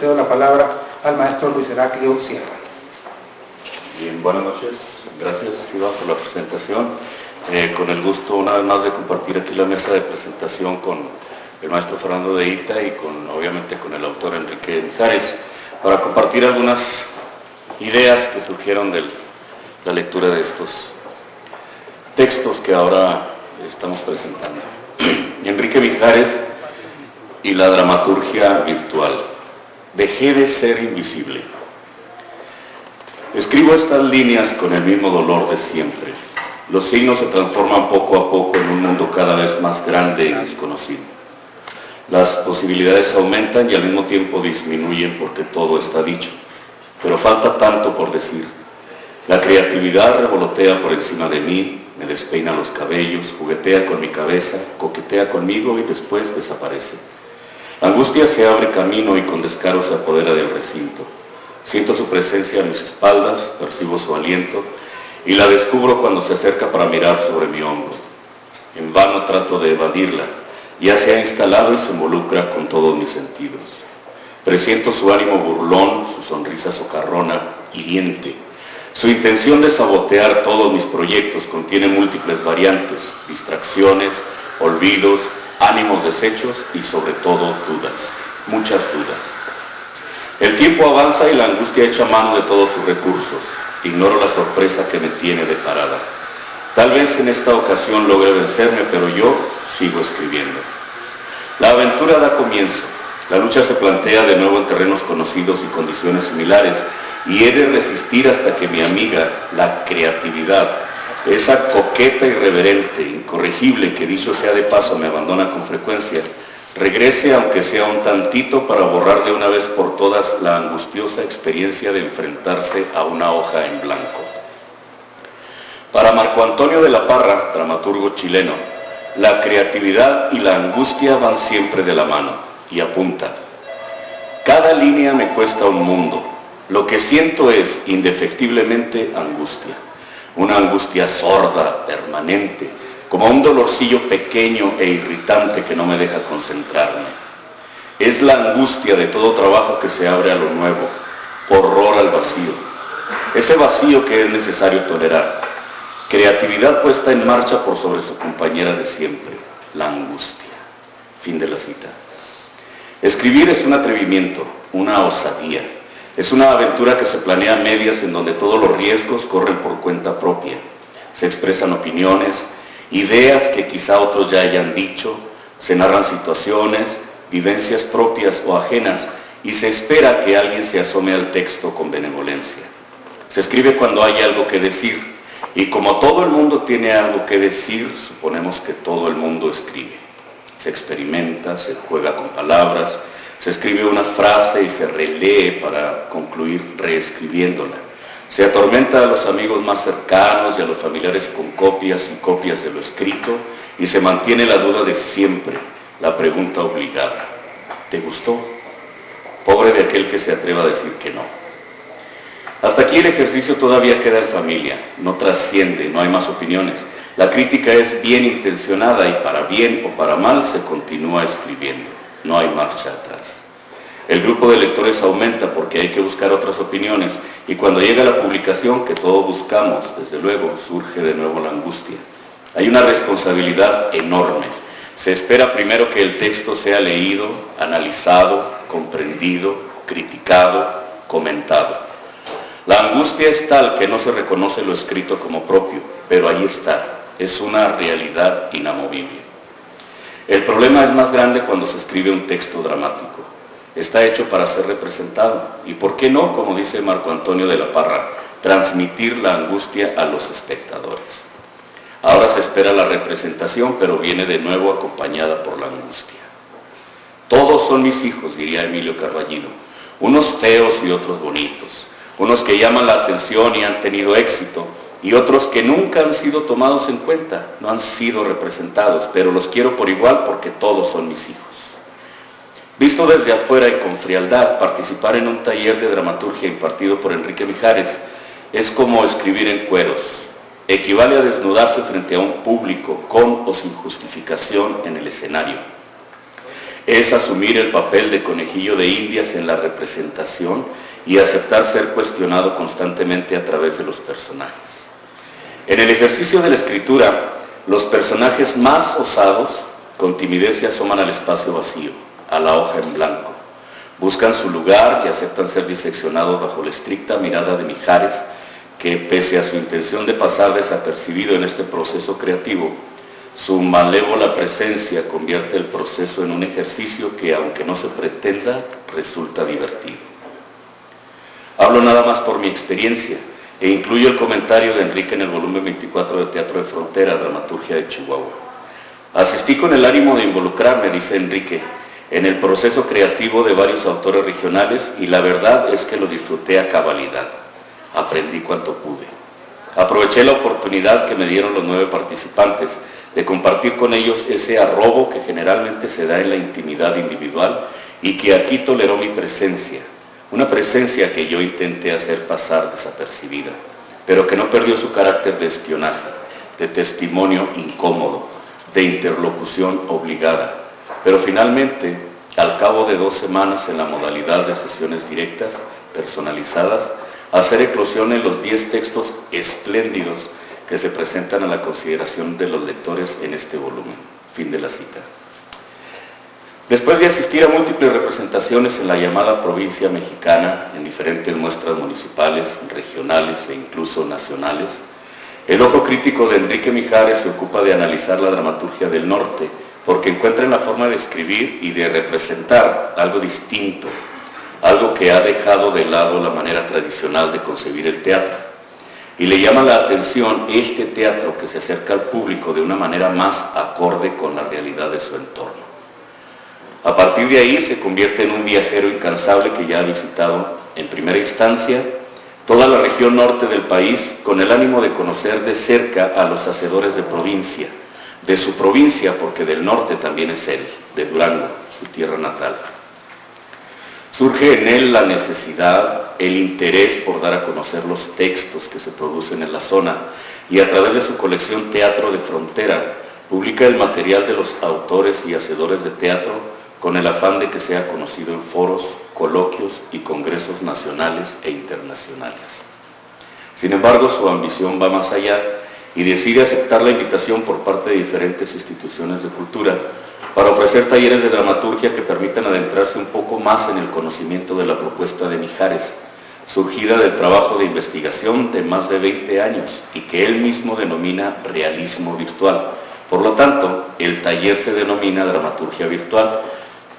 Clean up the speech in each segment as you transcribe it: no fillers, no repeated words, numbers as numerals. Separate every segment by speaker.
Speaker 1: Cedo la palabra al maestro Luis Heraclio Sierra.
Speaker 2: Bien, buenas noches. Gracias, Iván, por la presentación. Con el gusto, una vez más, de compartir aquí la mesa de presentación con el maestro Fernando de Ita y obviamente con el autor Enrique Mijares, para compartir algunas ideas que surgieron de la lectura de estos textos que ahora estamos presentando. Enrique Mijares y la dramaturgia virtual. Dejé de ser invisible. Escribo estas líneas con el mismo dolor de siempre. Los signos se transforman poco a poco en un mundo cada vez más grande y desconocido. Las posibilidades aumentan y al mismo tiempo disminuyen porque todo está dicho. Pero falta tanto por decir. La creatividad revolotea por encima de mí, me despeina los cabellos, juguetea con mi cabeza, coquetea conmigo y después desaparece. La angustia se abre camino y con descaro se apodera del recinto. Siento su presencia a mis espaldas, percibo su aliento y la descubro cuando se acerca para mirar sobre mi hombro. En vano trato de evadirla, ya se ha instalado y se involucra con todos mis sentidos. Presiento su ánimo burlón, su sonrisa socarrona, hiriente. Su intención de sabotear todos mis proyectos contiene múltiples variantes, distracciones, olvidos, ánimos deshechos y sobre todo dudas, muchas dudas. El tiempo avanza y la angustia echa mano de todos sus recursos. Ignoro la sorpresa que me tiene de parada. Tal vez en esta ocasión logre vencerme, pero yo sigo escribiendo. La aventura da comienzo. La lucha se plantea de nuevo en terrenos conocidos y condiciones similares, y he de resistir hasta que mi amiga, la creatividad, esa coqueta irreverente, incorregible, que dicho sea de paso me abandona con frecuencia, regrese aunque sea un tantito para borrar de una vez por todas la angustiosa experiencia de enfrentarse a una hoja en blanco. Para Marco Antonio de la Parra, dramaturgo chileno, la creatividad y la angustia van siempre de la mano, y apunta: cada línea me cuesta un mundo, lo que siento es indefectiblemente angustia. Una angustia sorda, permanente, como un dolorcillo pequeño e irritante que no me deja concentrarme. Es la angustia de todo trabajo que se abre a lo nuevo, horror al vacío. Ese vacío que es necesario tolerar. Creatividad puesta en marcha por sobre su compañera de siempre, la angustia. Fin de la cita. Escribir es un atrevimiento, una osadía. Es una aventura que se planea a medias en donde todos los riesgos corren por cuenta propia. Se expresan opiniones, ideas que quizá otros ya hayan dicho, se narran situaciones, vivencias propias o ajenas, y se espera que alguien se asome al texto con benevolencia. Se escribe cuando hay algo que decir, y como todo el mundo tiene algo que decir, suponemos que todo el mundo escribe. Se experimenta, se juega con palabras, se escribe una frase y se relee para concluir reescribiéndola. Se atormenta a los amigos más cercanos y a los familiares con copias y copias de lo escrito, y se mantiene la duda de siempre, la pregunta obligada: ¿te gustó? Pobre de aquel que se atreva a decir que no. Hasta aquí el ejercicio todavía queda en familia, no trasciende, no hay más opiniones. La crítica es bien intencionada y para bien o para mal se continúa escribiendo. No hay marcha atrás. El grupo de lectores aumenta porque hay que buscar otras opiniones, y cuando llega la publicación, que todos buscamos, desde luego, surge de nuevo la angustia. Hay una responsabilidad enorme. Se espera primero que el texto sea leído, analizado, comprendido, criticado, comentado. La angustia es tal que no se reconoce lo escrito como propio, pero ahí está, es una realidad inamovible. El problema es más grande cuando se escribe un texto dramático. Está hecho para ser representado, y ¿por qué no, como dice Marco Antonio de la Parra, transmitir la angustia a los espectadores? Ahora se espera la representación, pero viene de nuevo acompañada por la angustia. Todos son mis hijos, diría Emilio Carballido, unos feos y otros bonitos, unos que llaman la atención y han tenido éxito, y otros que nunca han sido tomados en cuenta, no han sido representados, pero los quiero por igual porque todos son mis hijos. Visto desde afuera y con frialdad, participar en un taller de dramaturgia impartido por Enrique Mijares es como escribir en cueros. Equivale a desnudarse frente a un público con o sin justificación en el escenario. es asumir el papel de conejillo de indias en la representación y aceptar ser cuestionado constantemente a través de los personajes. En el ejercicio de la escritura, los personajes más osados con timidez se asoman al espacio vacío, a la hoja en blanco. Buscan su lugar y aceptan ser diseccionados bajo la estricta mirada de Mijares, que pese a su intención de pasar desapercibido en este proceso creativo, su malévola presencia convierte el proceso en un ejercicio que, aunque no se pretenda, resulta divertido. Hablo nada más por mi experiencia e incluyo el comentario de Enrique en el volumen 24 de Teatro de Frontera, Dramaturgia de Chihuahua. Asistí con el ánimo de involucrarme, dice Enrique, en el proceso creativo de varios autores regionales y la verdad es que lo disfruté a cabalidad. Aprendí cuanto pude. Aproveché la oportunidad que me dieron los 9 participantes de compartir con ellos ese arrobo que generalmente se da en la intimidad individual y que aquí toleró mi presencia, una presencia que yo intenté hacer pasar desapercibida, pero que no perdió su carácter de espionaje, de testimonio incómodo, de interlocución obligada, pero finalmente, al cabo de 2 semanas en la modalidad de sesiones directas, personalizadas, hacer eclosión en los 10 textos espléndidos que se presentan a la consideración de los lectores en este volumen. Fin de la cita. Después de asistir a múltiples representaciones en la llamada provincia mexicana, en diferentes muestras municipales, regionales e incluso nacionales, el ojo crítico de Enrique Mijares se ocupa de analizar la dramaturgia del norte, porque encuentra en la forma de escribir y de representar algo distinto, algo que ha dejado de lado la manera tradicional de concebir el teatro. Y le llama la atención este teatro que se acerca al público de una manera más acorde con la realidad de su entorno. A partir de ahí se convierte en un viajero incansable que ya ha visitado en primera instancia toda la región norte del país con el ánimo de conocer de cerca a los hacedores de provincia, de su provincia porque del norte también es él, de Durango, su tierra natal. Surge en él la necesidad, el interés por dar a conocer los textos que se producen en la zona y a través de su colección Teatro de Frontera publica el material de los autores y hacedores de teatro con el afán de que sea conocido en foros, coloquios y congresos nacionales e internacionales. Sin embargo, su ambición va más allá y decide aceptar la invitación por parte de diferentes instituciones de cultura para ofrecer talleres de dramaturgia que permitan adentrarse un poco más en el conocimiento de la propuesta de Mijares, surgida del trabajo de investigación de más de 20 años y que él mismo denomina realismo virtual. Por lo tanto, el taller se denomina dramaturgia virtual,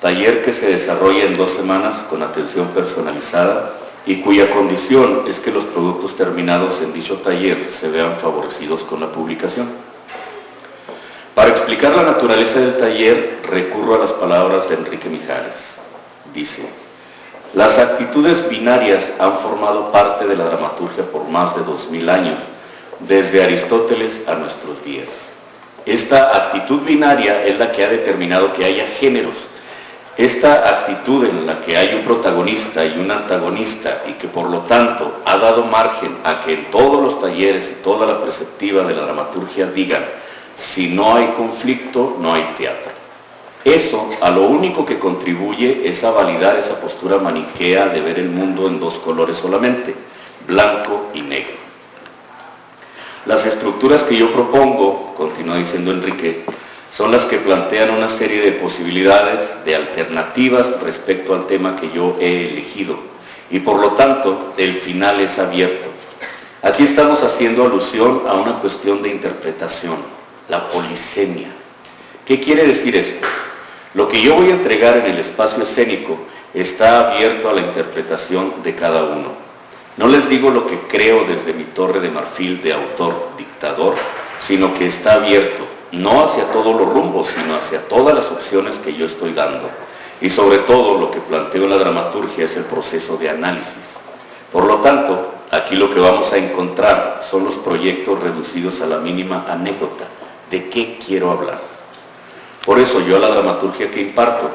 Speaker 2: taller que se desarrolla en 2 semanas con atención personalizada y cuya condición es que los productos terminados en dicho taller se vean favorecidos con la publicación. Para explicar la naturaleza del taller, recurro a las palabras de Enrique Mijares. Dice, las actitudes binarias han formado parte de la dramaturgia por más de 2000 años, desde Aristóteles a nuestros días. Esta actitud binaria es la que ha determinado que haya géneros. Esta actitud en la que hay un protagonista y un antagonista y que por lo tanto ha dado margen a que en todos los talleres y toda la perspectiva de la dramaturgia digan, si no hay conflicto, no hay teatro. Eso a lo único que contribuye es a validar esa postura maniquea de ver el mundo en 2 colores solamente, blanco y negro. Las estructuras que yo propongo, continúa diciendo Enrique, son las que plantean una serie de posibilidades, de alternativas respecto al tema que yo he elegido y por lo tanto el final es abierto. Aquí estamos haciendo alusión a una cuestión de interpretación, la polisemia. ¿Qué quiere decir esto? Lo que yo voy a entregar en el espacio escénico está abierto a la interpretación de cada uno. No les digo lo que creo desde mi torre de marfil de autor dictador, sino que está abierto, no hacia todos los rumbos, sino hacia todas las opciones que yo estoy dando. Y sobre todo lo que planteo en la dramaturgia es el proceso de análisis. Por lo tanto, aquí lo que vamos a encontrar son los proyectos reducidos a la mínima anécdota. ¿De qué quiero hablar? Por eso yo a la dramaturgia que imparto,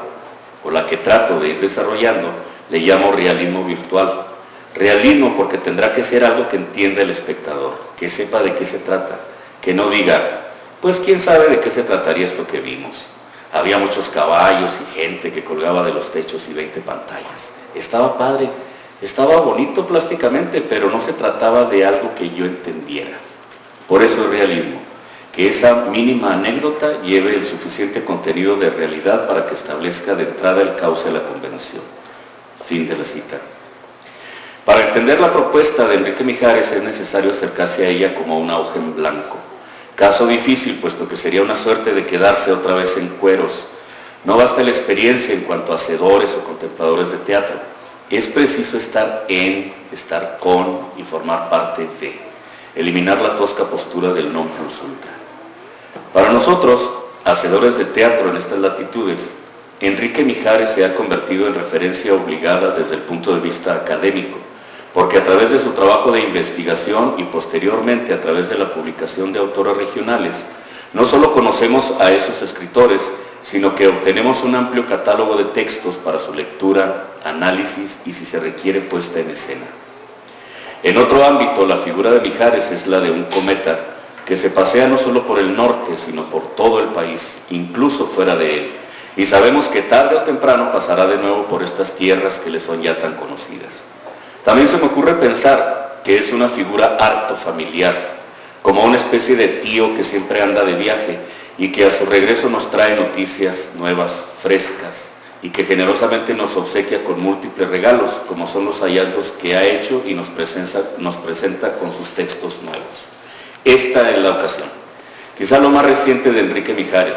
Speaker 2: o la que trato de ir desarrollando, le llamo realismo virtual. Realismo porque tendrá que ser algo que entienda el espectador, que sepa de qué se trata, que no diga, pues quién sabe de qué se trataría esto que vimos. Había muchos caballos y gente que colgaba de los techos y 20 pantallas. Estaba padre, estaba bonito plásticamente, pero no se trataba de algo que yo entendiera. Por eso es realismo, que esa mínima anécdota lleve el suficiente contenido de realidad para que establezca de entrada el cauce de la convención. Fin de la cita. Para entender la propuesta de Enrique Mijares es necesario acercarse a ella como una hoja en blanco. Caso difícil, puesto que sería una suerte de quedarse otra vez en cueros. No basta la experiencia en cuanto a hacedores o contempladores de teatro. Es preciso estar en, estar con y formar parte de. Eliminar la tosca postura del non plus ultra. Para nosotros, hacedores de teatro en estas latitudes, Enrique Mijares se ha convertido en referencia obligada desde el punto de vista académico, porque a través de su trabajo de investigación y posteriormente a través de la publicación de autores regionales, no solo conocemos a esos escritores, sino que obtenemos un amplio catálogo de textos para su lectura, análisis y, si se requiere, puesta en escena. En otro ámbito, la figura de Mijares es la de un cometa que se pasea no solo por el norte, sino por todo el país, incluso fuera de él, y sabemos que tarde o temprano pasará de nuevo por estas tierras que le son ya tan conocidas. También se me ocurre pensar que es una figura harto familiar, como una especie de tío que siempre anda de viaje y que a su regreso nos trae noticias nuevas, frescas, y que generosamente nos obsequia con múltiples regalos, como son los hallazgos que ha hecho y nos presenta con sus textos nuevos. Esta es la ocasión, quizá lo más reciente de Enrique Mijares.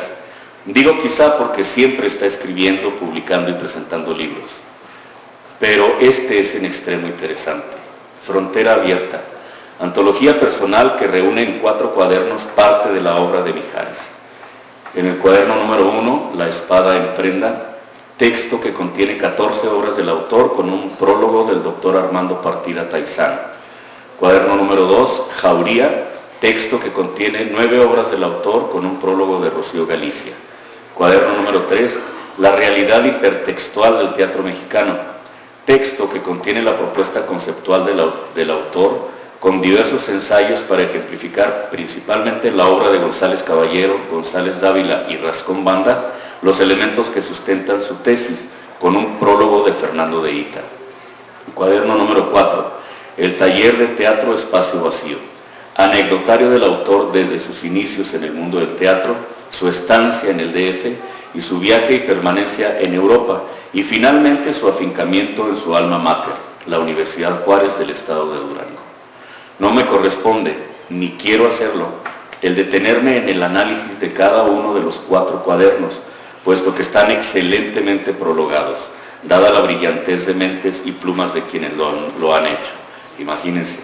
Speaker 2: Digo quizá porque siempre está escribiendo, publicando y presentando libros. Pero este es en extremo interesante. Frontera Abierta, antología personal que reúne en 4 cuadernos parte de la obra de Mijares. En el cuaderno número 1, La espada en prenda, texto que contiene 14 obras del autor con un prólogo del doctor Armando Partida Taizán. Cuaderno número 2, Jauría, texto que contiene 9 obras del autor con un prólogo de Rocío Galicia. Cuaderno número 3, La realidad hipertextual del teatro mexicano, texto que contiene la propuesta conceptual del autor con diversos ensayos para ejemplificar principalmente la obra de González Caballero, González Dávila y Rascón Banda, los elementos que sustentan su tesis, con un prólogo de Fernando de Ita. Cuaderno número 4, El taller de teatro Espacio Vacío, anecdotario del autor desde sus inicios en el mundo del teatro, su estancia en el DF y su viaje y permanencia en Europa, y finalmente su afincamiento en su alma mater, la Universidad Juárez del estado de Durango. No me corresponde, ni quiero hacerlo, el detenerme en el análisis de cada uno de los 4 cuadernos, puesto que están excelentemente prologados, dada la brillantez de mentes y plumas de quienes lo han hecho. Imagínense.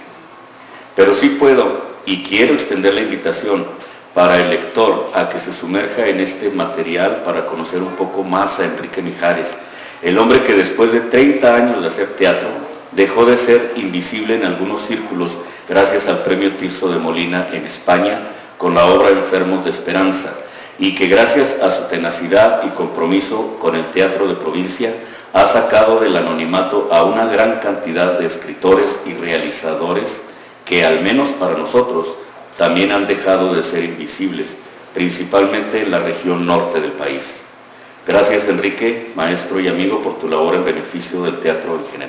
Speaker 2: Pero sí puedo y quiero extender la invitación para el lector a que se sumerja en este material para conocer un poco más a Enrique Mijares, el hombre que después de 30 años de hacer teatro dejó de ser invisible en algunos círculos gracias al premio Tirso de Molina en España con la obra Enfermos de Esperanza, y que gracias a su tenacidad y compromiso con el teatro de provincia ha sacado del anonimato a una gran cantidad de escritores y realizadores que, al menos para nosotros, también han dejado de ser invisibles, principalmente en la región norte del país. Gracias, Enrique, maestro y amigo, por tu labor en beneficio del teatro en general.